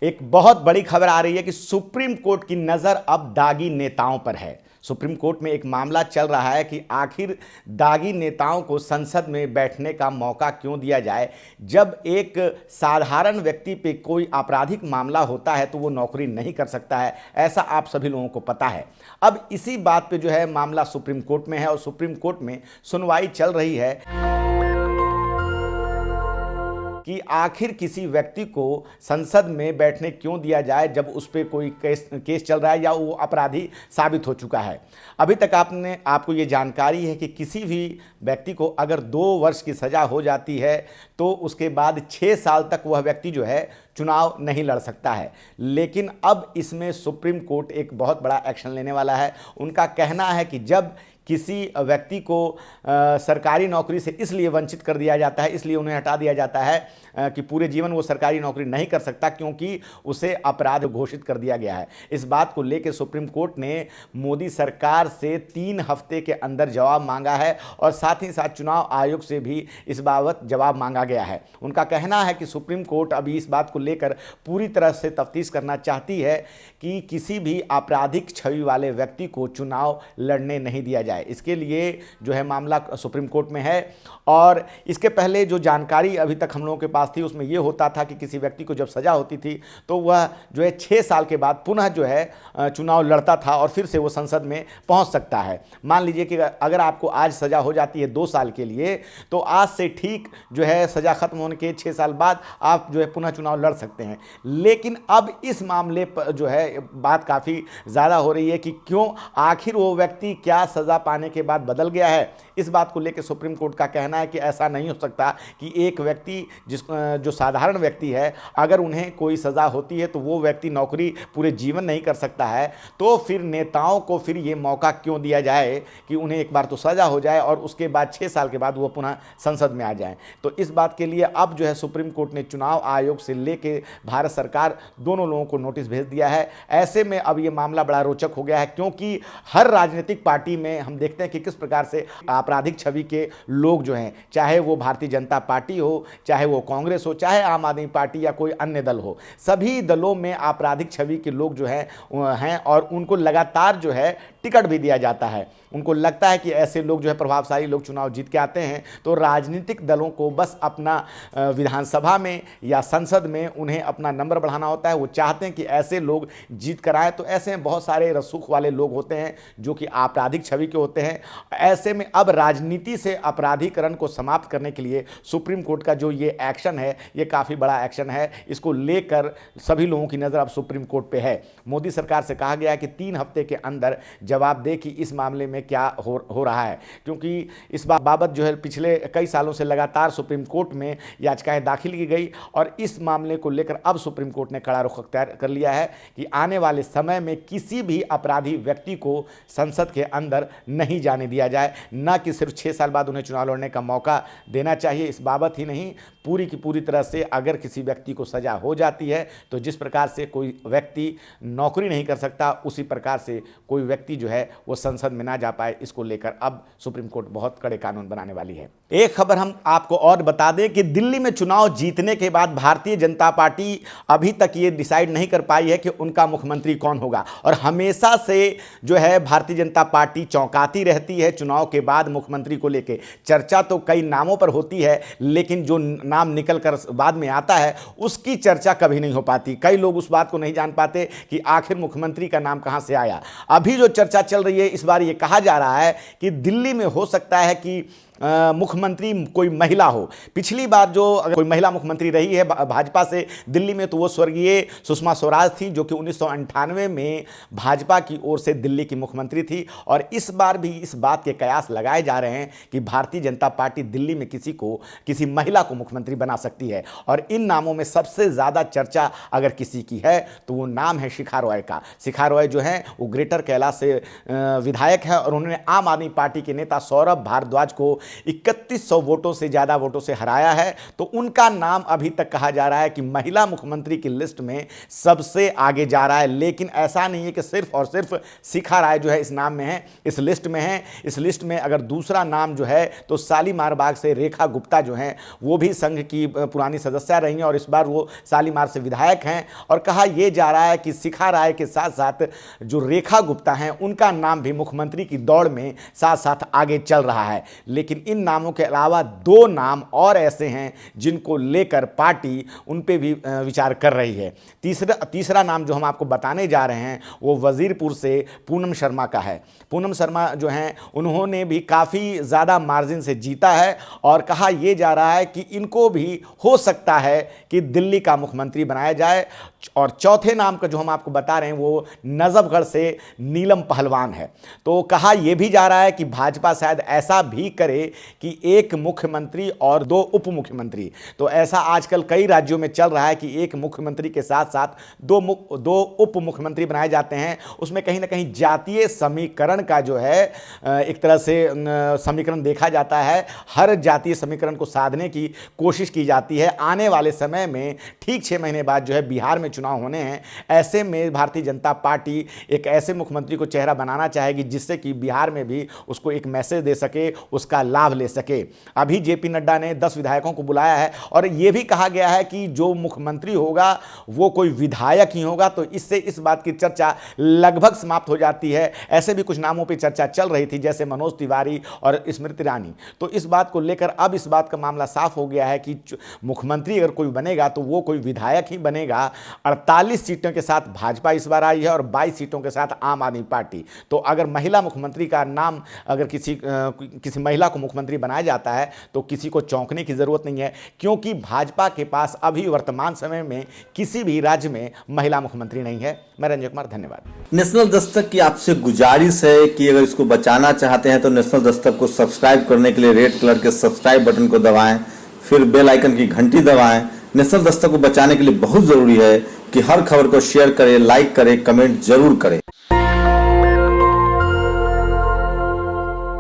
एक बहुत बड़ी खबर आ रही है कि सुप्रीम कोर्ट की नज़र अब दागी नेताओं पर है। सुप्रीम कोर्ट में एक मामला चल रहा है कि आखिर दागी नेताओं को संसद में बैठने का मौका क्यों दिया जाए। जब एक साधारण व्यक्ति पे कोई आपराधिक मामला होता है तो वो नौकरी नहीं कर सकता है, ऐसा आप सभी लोगों को पता है। अब इसी बात पे जो है मामला सुप्रीम कोर्ट में है और सुप्रीम कोर्ट में सुनवाई चल रही है कि आखिर किसी व्यक्ति को संसद में बैठने क्यों दिया जाए जब उस पर कोई केस चल रहा है या वो अपराधी साबित हो चुका है। अभी तक आपको ये जानकारी है कि किसी भी व्यक्ति को अगर 2 वर्ष की सज़ा हो जाती है तो उसके बाद 6 साल तक वह व्यक्ति जो है चुनाव नहीं लड़ सकता है। लेकिन अब इसमें सुप्रीम कोर्ट एक बहुत बड़ा एक्शन लेने वाला है। उनका कहना है कि जब किसी व्यक्ति को सरकारी नौकरी से इसलिए वंचित कर दिया जाता है, इसलिए उन्हें हटा दिया जाता है कि पूरे जीवन वो सरकारी नौकरी नहीं कर सकता क्योंकि उसे अपराध घोषित कर दिया गया है। इस बात को लेकर सुप्रीम कोर्ट ने मोदी सरकार से 3 हफ्ते के अंदर जवाब मांगा है और साथ ही साथ चुनाव आयोग से भी इस बाबत जवाब मांगा गया है। उनका कहना है कि सुप्रीम कोर्ट अभी इस बात को लेकर पूरी तरह से तफ्तीश करना चाहती है कि किसी भी आपराधिक छवि वाले व्यक्ति को चुनाव लड़ने नहीं दिया जाए। इसके लिए जो है मामला सुप्रीम कोर्ट में है। और इसके पहले जो जानकारी अभी तक हम लोगों के पास थी उसमें यह होता था कि किसी व्यक्ति को जब सजा होती थी तो वह जो है 6 साल के बाद पुनः जो है चुनाव लड़ता था और फिर से वो संसद में पहुंच सकता है। मान लीजिए कि अगर आपको आज सजा हो जाती है 2 साल के लिए तो आज से ठीक जो है सजा खत्म होने के 6 साल बाद आप जो है पुनः चुनाव लड़ सकते हैं। लेकिन अब इस मामले पर जो है बात काफ़ी ज़्यादा हो रही है कि क्यों आखिर वो व्यक्ति क्या सज़ा पाने के बाद बदल गया है। इस बात को लेकर सुप्रीम कोर्ट का कहना है कि ऐसा नहीं हो सकता कि एक व्यक्ति जो साधारण व्यक्ति है अगर उन्हें कोई सज़ा होती है तो वो व्यक्ति नौकरी पूरे जीवन नहीं कर सकता है, तो फिर नेताओं को फिर ये मौका क्यों दिया जाए कि उन्हें एक बार तो सज़ा हो जाए और उसके बाद 6 साल के बाद वो पुनः संसद में आ जाएं। तो इस बात के लिए अब जो है सुप्रीम कोर्ट ने चुनाव आयोग से लेकर भारत सरकार दोनों लोगों को नोटिस भेज दिया है। ऐसे में अब ये मामला बड़ा रोचक हो गया है क्योंकि हर राजनीतिक पार्टी में हम देखते हैं कि किस प्रकार से आपराधिक छवि के लोग जो हैं, चाहे वो भारतीय जनता पार्टी हो, चाहे वो कांग्रेस हो, चाहे आम आदमी पार्टी या कोई अन्य दल हो, सभी दलों में आपराधिक छवि के लोग जो हैं और उनको लगातार जो है टिकट भी दिया जाता है। उनको लगता है कि ऐसे लोग जो है प्रभावशाली लोग चुनाव जीत के आते हैं तो राजनीतिक दलों को बस अपना विधानसभा में या संसद में उन्हें अपना नंबर बढ़ाना होता है। वो चाहते हैं कि ऐसे लोग जीत कर आए। तो ऐसे में बहुत सारे रसूख वाले लोग होते हैं जो कि आपराधिक छवि के होते हैं। ऐसे में अब राजनीति से अपराधीकरण को समाप्त करने के लिए सुप्रीम कोर्ट का जो ये एक्शन है ये काफ़ी बड़ा एक्शन है। इसको लेकर सभी लोगों की नज़र अब सुप्रीम कोर्ट पे है। मोदी सरकार से कहा गया है कि 3 हफ्ते के अंदर जवाब दे कि इस मामले में क्या हो रहा है, क्योंकि इस बाबत जो है पिछले कई सालों से लगातार सुप्रीम कोर्ट में याचिकाएं दाखिल की गई और इस मामले को लेकर अब सुप्रीम कोर्ट ने कड़ा रुख अख्तियार कर लिया है कि आने वाले समय में किसी भी अपराधी व्यक्ति को संसद के अंदर नहीं जाने दिया जाए। न कि सिर्फ 6 साल बाद उन्हें चुनाव लड़ने का मौका देना चाहिए, इस बाबत ही नहीं पूरी की पूरी तरह से अगर किसी व्यक्ति को सजा हो जाती है तो जिस प्रकार से कोई व्यक्ति नौकरी नहीं कर सकता उसी प्रकार से कोई व्यक्ति जो है वो संसद में ना जा पाए। इसको लेकर अब सुप्रीम कोर्ट बहुत कड़े कानून बनाने वाली है। एक खबर हम आपको और बता दें कि दिल्ली में चुनाव जीतने के बाद भारतीय जनता पार्टी अभी तक ये डिसाइड नहीं कर पाई है कि उनका मुख्यमंत्री कौन होगा और हमेशा से जो है भारतीय जनता पार्टी चौंकाती रहती है चुनाव के बाद मुख्यमंत्री को लेकर। चर्चा तो कई नामों पर होती है लेकिन जो नाम निकल कर बाद में आता है उसकी चर्चा कभी नहीं हो पाती। कई लोग उस बात को नहीं जान पाते कि आखिर मुख्यमंत्री का नाम कहां से आया। अभी जो चर्चा चल रही है इस बार ये कहा जा रहा है कि दिल्ली में हो सकता है कि मुख्यमंत्री कोई महिला हो। पिछली बार जो अगर कोई महिला मुख्यमंत्री रही है भाजपा से दिल्ली में तो वो स्वर्गीय सुषमा स्वराज थी जो कि 1998 में भाजपा की ओर से दिल्ली की मुख्यमंत्री थी। और इस बार भी इस बात के कयास लगाए जा रहे हैं कि भारतीय जनता पार्टी दिल्ली में किसी महिला को मुख्यमंत्री बना सकती है। और इन नामों में सबसे ज़्यादा चर्चा अगर किसी की है तो वो नाम है शिखा रॉय का। शिखा रॉय जो है वो ग्रेटर कैलाश से विधायक है और उन्होंने आम आदमी पार्टी के नेता सौरभ भारद्वाज को 3100 वोटों से ज़्यादा वोटों से हराया है, तो उनका नाम अभी तक कहा जा रहा है कि महिला मुख्यमंत्री की लिस्ट में सबसे आगे जा रहा है। लेकिन ऐसा नहीं है कि सिर्फ और सिर्फ शिखा राय जो है इस नाम में है, इस लिस्ट में है। इस लिस्ट में अगर दूसरा नाम जो है तो शालीमार बाग से रेखा गुप्ता जो हैं वो भी संघ की पुरानी सदस्य रही हैं और इस बार वो शालीमार से विधायक हैं। और कहा यह जा रहा है कि शिखा राय के साथ साथ जो रेखा गुप्ता हैं उनका नाम भी मुख्यमंत्री की दौड़ में साथ साथ आगे चल रहा है। लेकिन इन नामों के अलावा 2 नाम और ऐसे हैं जिनको लेकर पार्टी उन पे भी विचार कर रही है। तीसरा नाम जो हम आपको बताने जा रहे हैं वो वजीरपुर से पूनम शर्मा का है। पूनम शर्मा जो हैं उन्होंने भी काफ़ी ज़्यादा मार्जिन से जीता है और कहा यह जा रहा है कि इनको भी हो सकता है कि दिल्ली का मुख्यमंत्री बनाया जाए। और चौथे नाम का जो हम आपको बता रहे हैं वो नजफगढ़ से नीलम पहलवान है। तो कहा यह भी जा रहा है कि भाजपा शायद ऐसा भी करे कि 1 मुख्यमंत्री और 2 उप मुख्यमंत्री। तो ऐसा आजकल कई राज्यों में चल रहा है कि 1 मुख्यमंत्री के साथ साथ 2 उप मुख्यमंत्री बनाए जाते हैं। उसमें कहीं ना कहीं जातीय समीकरण का जो है एक तरह से समीकरण देखा जाता है। हर जातीय समीकरण को साधने की कोशिश की जाती है। आने वाले समय में ठीक 6 महीने बाद जो है बिहार में चुनाव होने हैं। ऐसे में भारतीय जनता पार्टी एक ऐसे मुख्यमंत्री को चेहरा बनाना चाहेगी जिससे कि बिहार में भी उसको एक मैसेज दे सके, उसका लाभ ले सके। अभी जेपी नड्डा ने 10 विधायकों को बुलाया है और यह भी कहा गया है कि जो मुख्यमंत्री होगा वो कोई विधायक ही होगा। तो इससे इस बात की चर्चा लगभग समाप्त हो जाती है। ऐसे भी कुछ नामों पर चर्चा चल रही थी जैसे मनोज तिवारी और स्मृति ईरानी। तो इस बात को लेकर अब इस बात का मामला साफ हो गया है कि मुख्यमंत्री अगर कोई बनेगा तो वो कोई विधायक ही बनेगा। 48 सीटों के साथ भाजपा इस बार आई है और 22 सीटों के साथ आम आदमी पार्टी। तो अगर महिला मुख्यमंत्री का नाम अगर किसी महिला को मुख्यमंत्री बनाया जाता है तो किसी को चौंकने की जरूरत नहीं है, क्योंकि भाजपा के पास अभी वर्तमान समय में किसी भी राज्य में महिला मुख्यमंत्री नहीं है। मैं रंजय कुमार, धन्यवाद। नेशनल दस्तक की आपसे गुजारिश है कि अगर इसको बचाना चाहते हैं तो नेशनल दस्तक को सब्सक्राइब करने के लिए रेड कलर के सब्सक्राइब बटन को दबाएं, फिर बेल आइकन की घंटी दबाएं। नेशनल दस्तक को बचाने के लिए बहुत जरूरी है कि हर खबर को शेयर करें, लाइक करें, कमेंट जरूर करें।